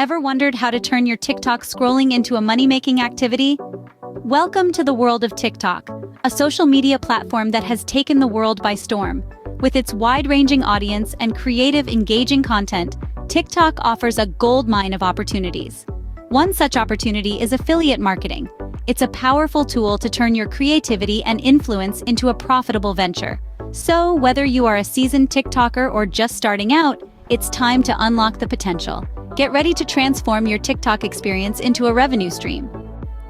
Ever wondered how to turn your TikTok scrolling into a money-making activity? Welcome to the world of TikTok, a social media platform that has taken the world by storm. With its wide-ranging audience and creative, engaging content, TikTok offers a goldmine of opportunities. One such opportunity is affiliate marketing. It's a powerful tool to turn your creativity and influence into a profitable venture. So, whether you are a seasoned TikToker or just starting out, it's time to unlock the potential. Get ready to transform your TikTok experience into a revenue stream.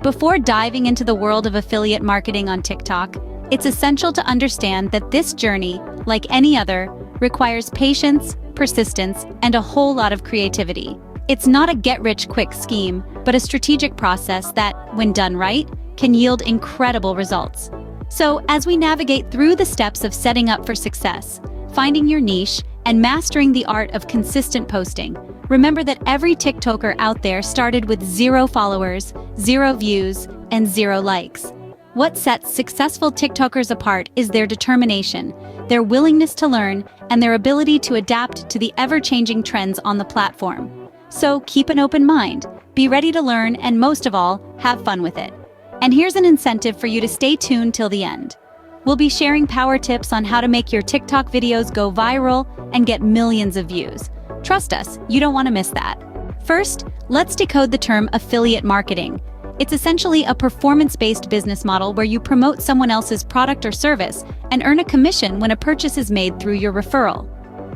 Before diving into the world of affiliate marketing on TikTok, it's essential to understand that this journey, like any other, requires patience, persistence, and a whole lot of creativity. It's not a get-rich-quick scheme, but a strategic process that, when done right, can yield incredible results. So, as we navigate through the steps of setting up for success, finding your niche, and mastering the art of consistent posting, remember that every TikToker out there started with 0 followers, 0 views, and 0 likes. What sets successful TikTokers apart is their determination, their willingness to learn, and their ability to adapt to the ever-changing trends on the platform. So keep an open mind, be ready to learn, and most of all, have fun with it. And here's an incentive for you to stay tuned till the end. We'll be sharing power tips on how to make your TikTok videos go viral and get millions of views. Trust us, you don't want to miss that. First, let's decode the term affiliate marketing. It's essentially a performance-based business model where you promote someone else's product or service and earn a commission when a purchase is made through your referral.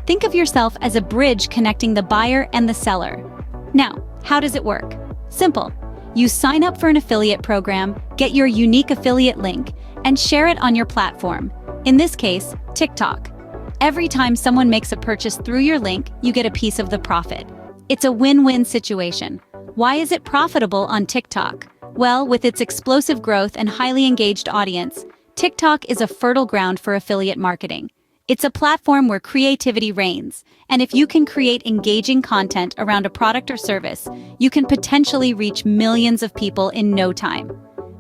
Think of yourself as a bridge connecting the buyer and the seller. Now, how does it work? Simple. You sign up for an affiliate program, get your unique affiliate link, and share it on your platform. In this case, TikTok. Every time someone makes a purchase through your link, you get a piece of the profit. It's a win-win situation. Why is it profitable on TikTok? Well, with its explosive growth and highly engaged audience, TikTok is a fertile ground for affiliate marketing. It's a platform where creativity reigns, and if you can create engaging content around a product or service, you can potentially reach millions of people in no time.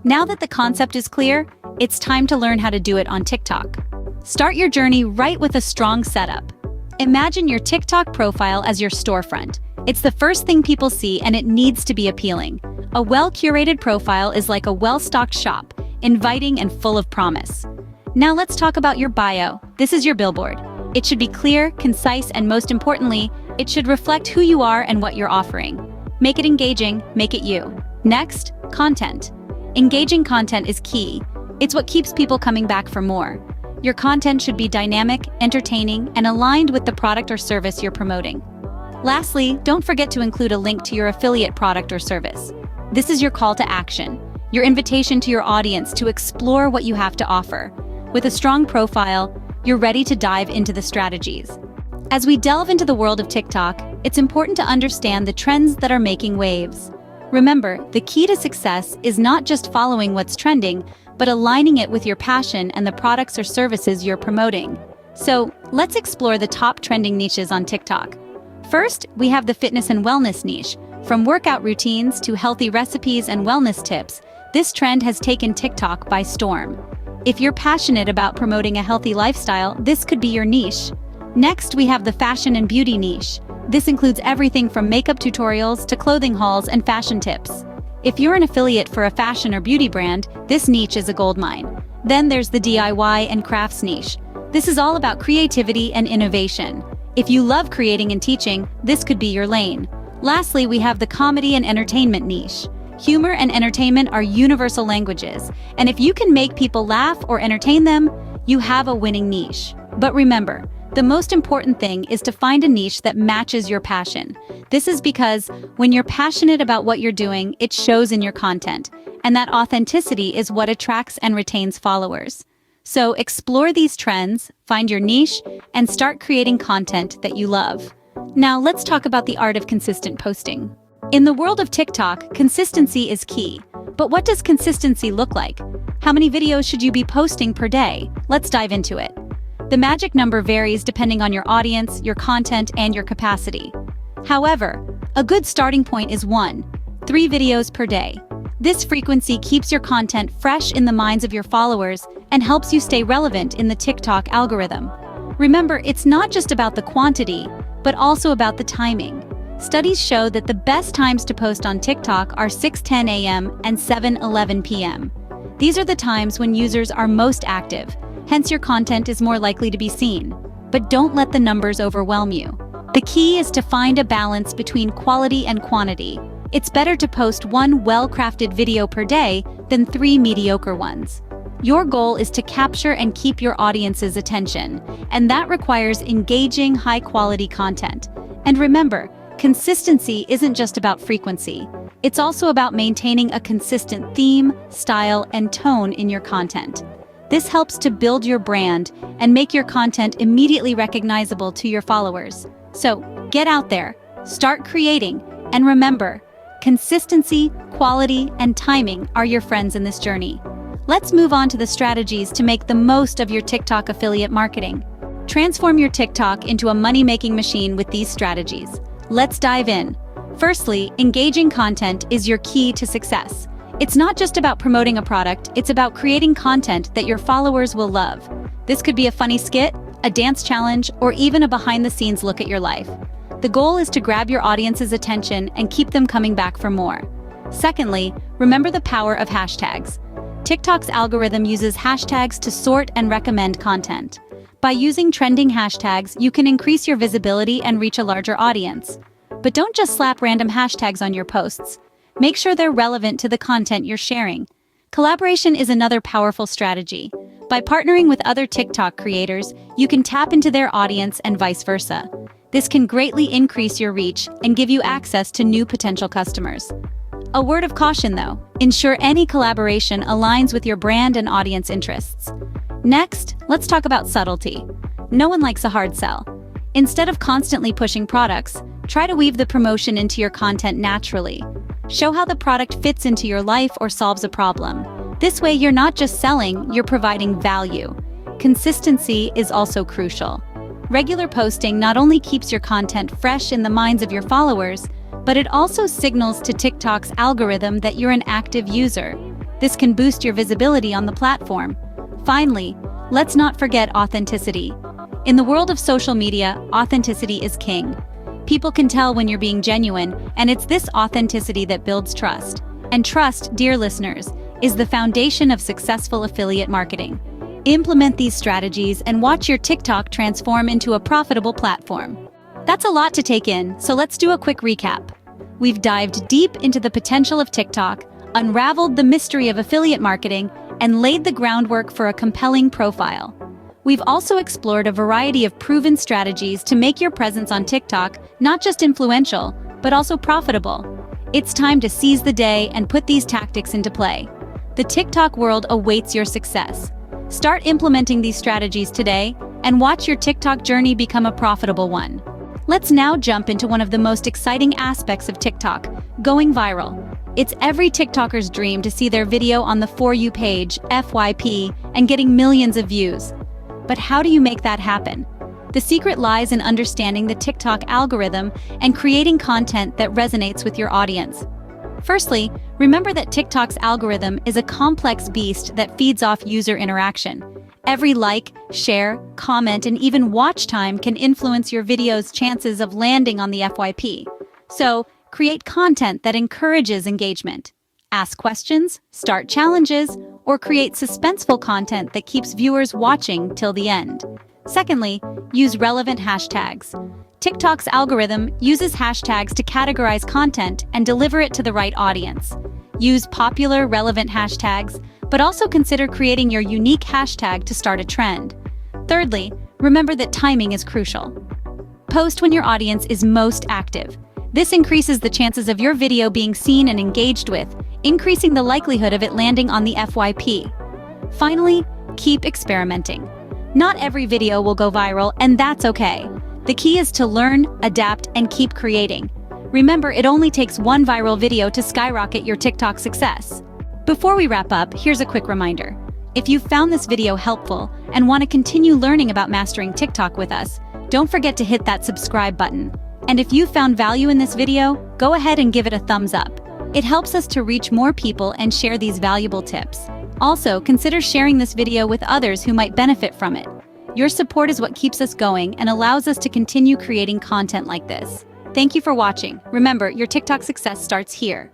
Now that the concept is clear, it's time to learn how to do it on TikTok. Start your journey right with a strong setup. Imagine your TikTok profile as your storefront. It's the first thing people see, and it needs to be appealing. A well-curated profile is like a well-stocked shop, inviting and full of promise. Now let's talk about your bio. This is your billboard. It should be clear, concise, and most importantly, it should reflect who you are and what you're offering. Make it engaging, make it you. Next, content. Engaging content is key. It's what keeps people coming back for more. Your content should be dynamic, entertaining, and aligned with the product or service you're promoting. Lastly, don't forget to include a link to your affiliate product or service. This is your call to action, your invitation to your audience to explore what you have to offer. With a strong profile, you're ready to dive into the strategies. As we delve into the world of TikTok, it's important to understand the trends that are making waves. Remember, the key to success is not just following what's trending, but aligning it with your passion and the products or services you're promoting. So, let's explore the top trending niches on TikTok. First, we have the fitness and wellness niche. From workout routines to healthy recipes and wellness tips, this trend has taken TikTok by storm. If you're passionate about promoting a healthy lifestyle, this could be your niche. Next, we have the fashion and beauty niche. This includes everything from makeup tutorials to clothing hauls and fashion tips. If you're an affiliate for a fashion or beauty brand, this niche is a goldmine. Then there's the DIY and crafts niche. This is all about creativity and innovation. If you love creating and teaching, this could be your lane. Lastly, we have the comedy and entertainment niche. Humor and entertainment are universal languages, and if you can make people laugh or entertain them, you have a winning niche. But remember, the most important thing is to find a niche that matches your passion. This is because when you're passionate about what you're doing, it shows in your content, and that authenticity is what attracts and retains followers. So explore these trends, find your niche, and start creating content that you love. Now let's talk about the art of consistent posting. In the world of TikTok, consistency is key. But what does consistency look like? How many videos should you be posting per day? Let's dive into it. The magic number varies depending on your audience, your content, and your capacity. However, a good starting point is 3 videos per day. This frequency keeps your content fresh in the minds of your followers and helps you stay relevant in the TikTok algorithm. Remember, it's not just about the quantity, but also about the timing. Studies show that the best times to post on TikTok are 6:10 a.m. and 7:11 p.m. These are the times when users are most active, hence your content is more likely to be seen. But don't let the numbers overwhelm you. The key is to find a balance between quality and quantity. It's better to post one well-crafted video per day than 3 mediocre ones. Your goal is to capture and keep your audience's attention, and that requires engaging, high-quality content. And remember, consistency isn't just about frequency. It's also about maintaining a consistent theme, style, and tone in your content. This helps to build your brand and make your content immediately recognizable to your followers. So, get out there, start creating, and remember, consistency, quality, and timing are your friends in this journey. Let's move on to the strategies to make the most of your TikTok affiliate marketing. Transform your TikTok into a money-making machine with these strategies. Let's dive in. Firstly, engaging content is your key to success. It's not just about promoting a product, it's about creating content that your followers will love. This could be a funny skit, a dance challenge, or even a behind-the-scenes look at your life. The goal is to grab your audience's attention and keep them coming back for more. Secondly, remember the power of hashtags. TikTok's algorithm uses hashtags to sort and recommend content. By using trending hashtags, you can increase your visibility and reach a larger audience. But don't just slap random hashtags on your posts. Make sure they're relevant to the content you're sharing. Collaboration is another powerful strategy. By partnering with other TikTok creators, you can tap into their audience and vice versa. This can greatly increase your reach and give you access to new potential customers. A word of caution though, ensure any collaboration aligns with your brand and audience interests. Next, let's talk about subtlety. No one likes a hard sell. Instead of constantly pushing products, try to weave the promotion into your content naturally. Show how the product fits into your life or solves a problem. This way, you're not just selling, you're providing value. Consistency is also crucial. Regular posting not only keeps your content fresh in the minds of your followers, but it also signals to TikTok's algorithm that you're an active user. This can boost your visibility on the platform. Finally, let's not forget authenticity. In the world of social media, authenticity is king. People can tell when you're being genuine, and it's this authenticity that builds trust. And trust, dear listeners, is the foundation of successful affiliate marketing. Implement these strategies and watch your TikTok transform into a profitable platform. That's a lot to take in, so let's do a quick recap. We've dived deep into the potential of TikTok, unraveled the mystery of affiliate marketing, and laid the groundwork for a compelling profile. We've also explored a variety of proven strategies to make your presence on TikTok not just influential, but also profitable. It's time to seize the day and put these tactics into play. The TikTok world awaits your success. Start implementing these strategies today and watch your TikTok journey become a profitable one. Let's now jump into one of the most exciting aspects of TikTok, going viral. It's every TikToker's dream to see their video on the For You page, FYP, and getting millions of views. But how do you make that happen? The secret lies in understanding the TikTok algorithm and creating content that resonates with your audience. Firstly, remember that TikTok's algorithm is a complex beast that feeds off user interaction. Every like, share, comment, and even watch time can influence your video's chances of landing on the FYP. So, create content that encourages engagement. Ask questions, start challenges, or create suspenseful content that keeps viewers watching till the end. Secondly, use relevant hashtags. TikTok's algorithm uses hashtags to categorize content and deliver it to the right audience. Use popular, relevant hashtags, but also consider creating your unique hashtag to start a trend. Thirdly, remember that timing is crucial. Post when your audience is most active. This increases the chances of your video being seen and engaged with, increasing the likelihood of it landing on the FYP. Finally, keep experimenting. Not every video will go viral, and that's okay. The key is to learn, adapt, and keep creating. Remember, it only takes one viral video to skyrocket your TikTok success. Before we wrap up, here's a quick reminder. If you found this video helpful and want to continue learning about mastering TikTok with us, don't forget to hit that subscribe button. And if you found value in this video, go ahead and give it a thumbs up. It helps us to reach more people and share these valuable tips. Also, consider sharing this video with others who might benefit from it. Your support is what keeps us going and allows us to continue creating content like this. Thank you for watching. Remember, your TikTok success starts here.